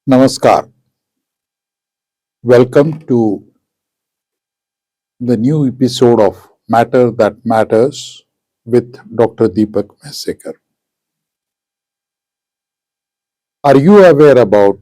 Namaskar. Welcome to the new episode of Matter That Matters with Dr. Deepak Mhaisekar. Are you aware about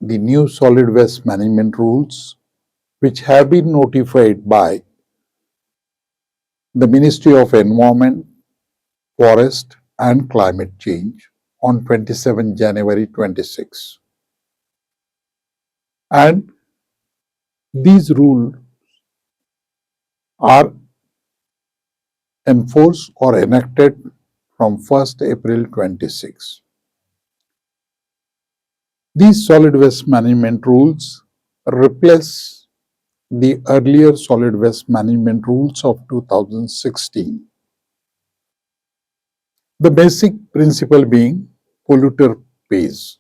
the new solid waste management rules which have been notified by the Ministry of Environment, Forest and Climate Change on 27 January 26? And these rules are enforced or enacted from 1st April 26. These solid waste management rules replace the earlier solid waste management rules of 2016. The basic principle being polluter pays.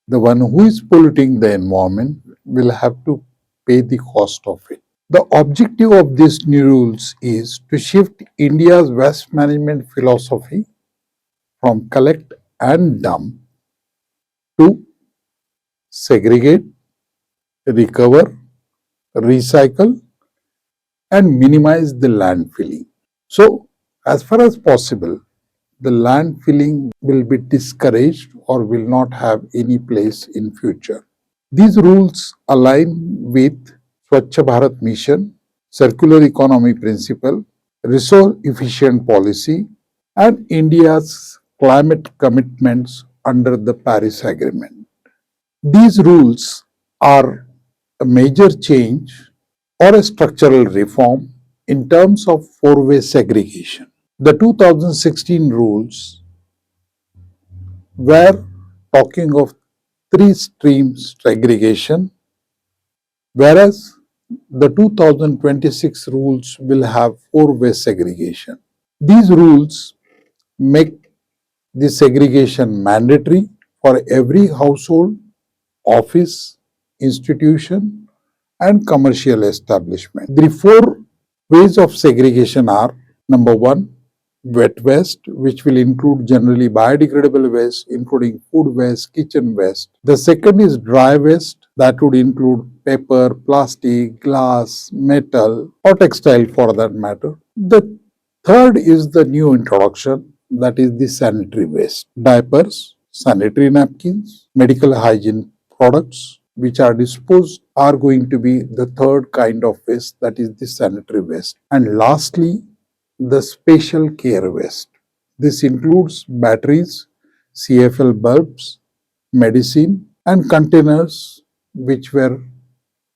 The one who is polluting the environment will have to pay the cost of it. The objective of these new rules is to shift India's waste management philosophy from collect and dump to segregate, recover, recycle and minimize the landfilling. So, as far as possible, the landfilling will be discouraged or will not have any place in future. These rules align with Swachh Bharat Mission, Circular Economy Principle, Resource Efficient Policy and India's climate commitments under the Paris Agreement. These rules are a major change or a structural reform in terms of four-way segregation. The 2016 rules were talking of three-stream segregation, whereas the 2026 rules will have four-way segregation. These rules make the segregation mandatory for every household, office, institution and commercial establishment. The four ways of segregation are: number one, wet waste, which will include generally biodegradable waste, including food waste, kitchen waste. The second is dry waste, that would include paper, plastic, glass, metal, or textile for that matter. The third is the new introduction, that is the sanitary waste, diapers, sanitary napkins, medical hygiene products, which are disposed, are going to be the third kind of waste, that is the sanitary waste. And lastly, the special care waste. This includes batteries, CFL bulbs, medicine and containers which were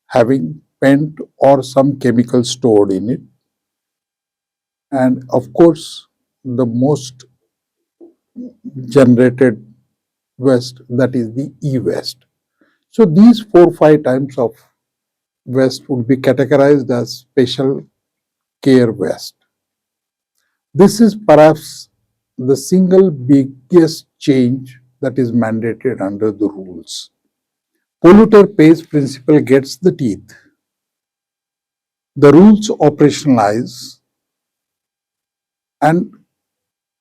having paint or some chemical stored in it. And of course, the most generated waste, that is the e-waste. So these 4-5 types of waste would be categorized as special care waste. This is perhaps the single biggest change that is mandated under the rules. Polluter Pays Principle gets the teeth. The rules operationalize and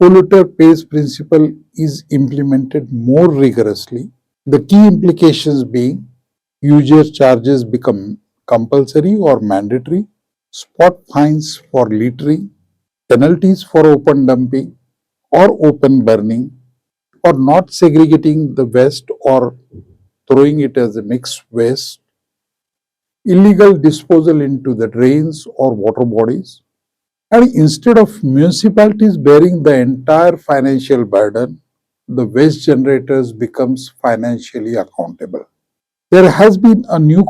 Polluter Pays Principle is implemented more rigorously. The key implications being user charges become compulsory or mandatory, spot fines for littering, penalties for open dumping or open burning, or not segregating the waste or throwing it as a mixed waste, illegal disposal into the drains or water bodies, and instead of municipalities bearing the entire financial burden, the waste generators becomes financially accountable. There has been a new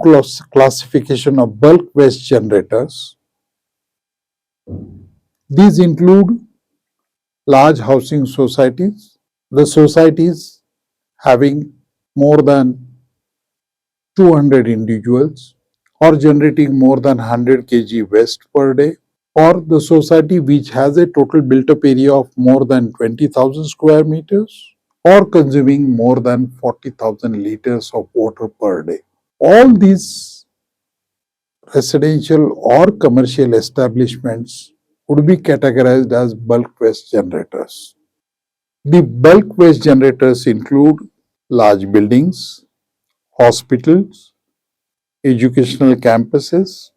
classification of bulk waste generators. These include large housing societies, the societies having more than 200 individuals or generating more than 100 kg waste per day, or the society which has a total built-up area of more than 20,000 square meters or consuming more than 40,000 liters of water per day. All these residential or commercial establishments would be categorized as bulk waste generators. The bulk waste generators include large buildings, hospitals, educational campuses,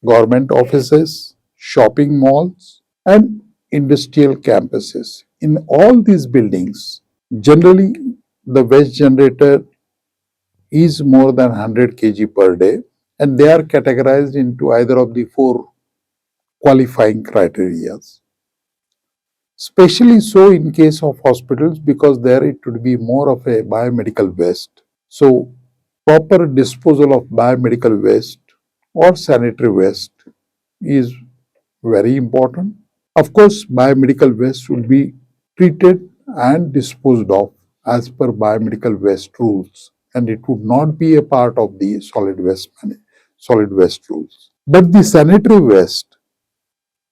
government offices, shopping malls, and industrial campuses. In all these buildings, generally the waste generator is more than 100 kg per day, and they are categorized into either of the four qualifying criteria. Especially so in case of hospitals, because there it would be more of a biomedical waste. So proper disposal of biomedical waste or sanitary waste is very important. Of course, biomedical waste will be treated and disposed of as per biomedical waste rules, and it would not be a part of the solid waste rules. But the sanitary waste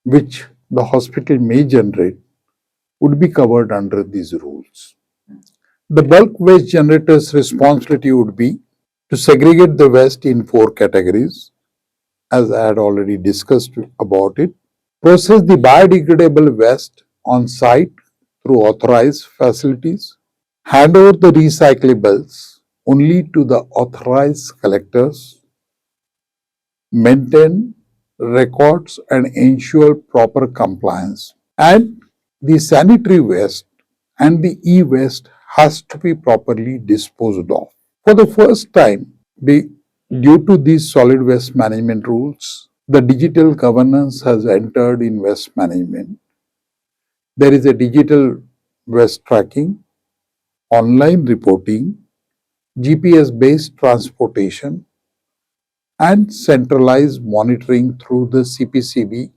which the hospital may generate would be covered under these rules. The bulk waste generator's responsibility would be to segregate the waste in four categories, as I had already discussed about it. Process the biodegradable waste on site through authorized facilities. Hand over the recyclables only to the authorized collectors. Maintain records and ensure proper compliance. And the sanitary waste and the e-waste has to be properly disposed of. For the first time, due to these solid waste management rules, the digital governance has entered in waste management. There is a digital waste tracking, online reporting, GPS based transportation, and centralized monitoring through the CPCB,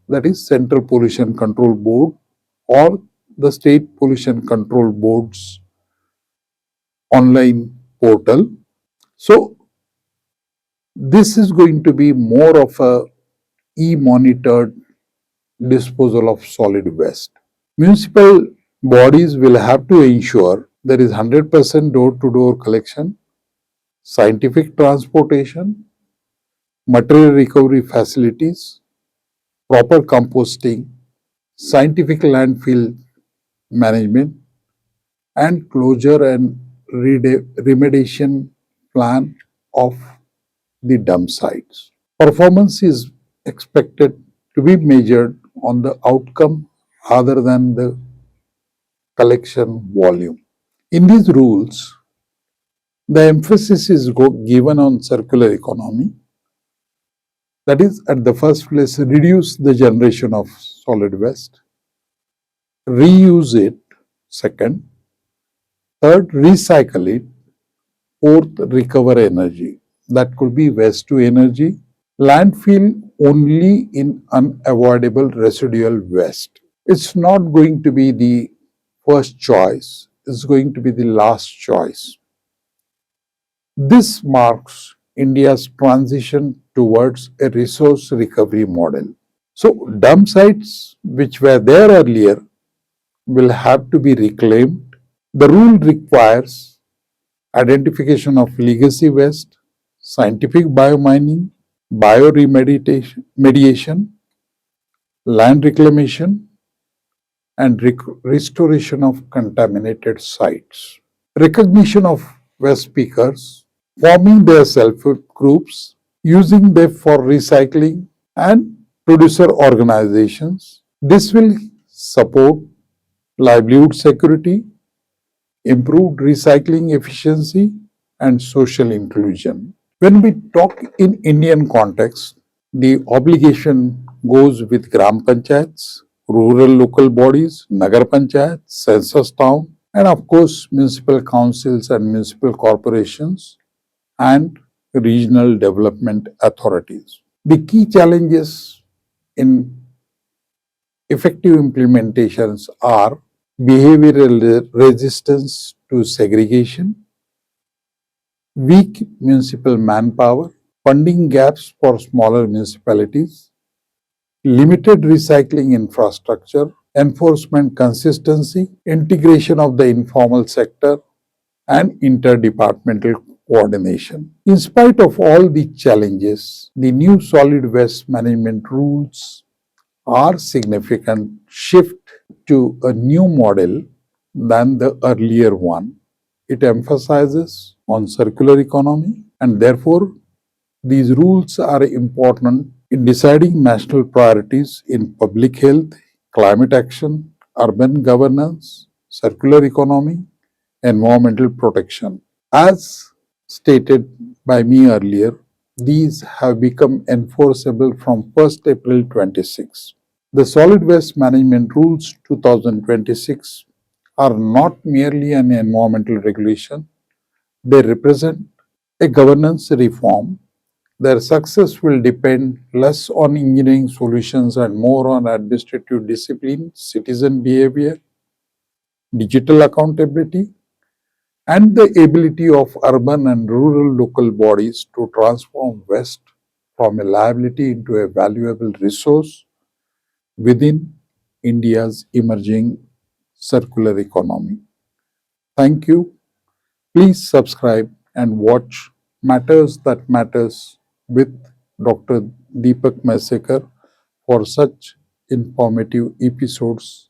that is Central Pollution Control Board, or the State Pollution Control Board's online portal. So, this is going to be more of a e-monitored disposal of solid waste. Municipal bodies will have to ensure there is 100% door-to-door collection, scientific transportation, material recovery facilities, proper composting, scientific landfill management, and closure and remediation plan of the dump sites. Performance is expected to be measured on the outcome rather than the collection volume. In these rules, the emphasis is given on circular economy. That is, at the first place, reduce the generation of solid waste, reuse it, second, third, recycle it, fourth, recover energy. That could be waste to energy, landfill only in unavoidable residual waste. It's not going to be the first choice, it's going to be the last choice. This marks India's transition towards a resource recovery model. So, dump sites which were there earlier will have to be reclaimed. The rule requires identification of legacy waste, scientific biomining, bioremediation, land reclamation, and restoration of contaminated sites. Recognition of waste pickers, forming their self-help groups, using them for recycling, and producer organizations. This will support livelihood security, improved recycling efficiency, and social inclusion. When we talk in Indian context, the obligation goes with Gram Panchayats, rural local bodies, Nagar Panchayats, census town, and of course municipal councils and municipal corporations and regional development authorities. The key challenges in effective implementations are behavioral resistance to segregation, weak municipal manpower, funding gaps for smaller municipalities, limited recycling infrastructure, enforcement consistency, integration of the informal sector, and interdepartmental coordination. In spite of all the challenges, the new solid waste management rules are significant shift to a new model than the earlier one. It emphasizes on circular economy, and therefore these rules are important in deciding national priorities in public health, climate action, urban governance, circular economy, environmental protection. As stated by me earlier, these have become enforceable from 1st April 26. The Solid Waste Management Rules 2026 are not merely an environmental regulation, they represent a governance reform. Their success will depend less on engineering solutions and more on administrative discipline, citizen behavior, digital accountability, and the ability of urban and rural local bodies to transform waste from a liability into a valuable resource within India's emerging circular economy. Thank you. Please subscribe and watch Matters That Matters with Dr. Deepak Mhaisekar for such informative episodes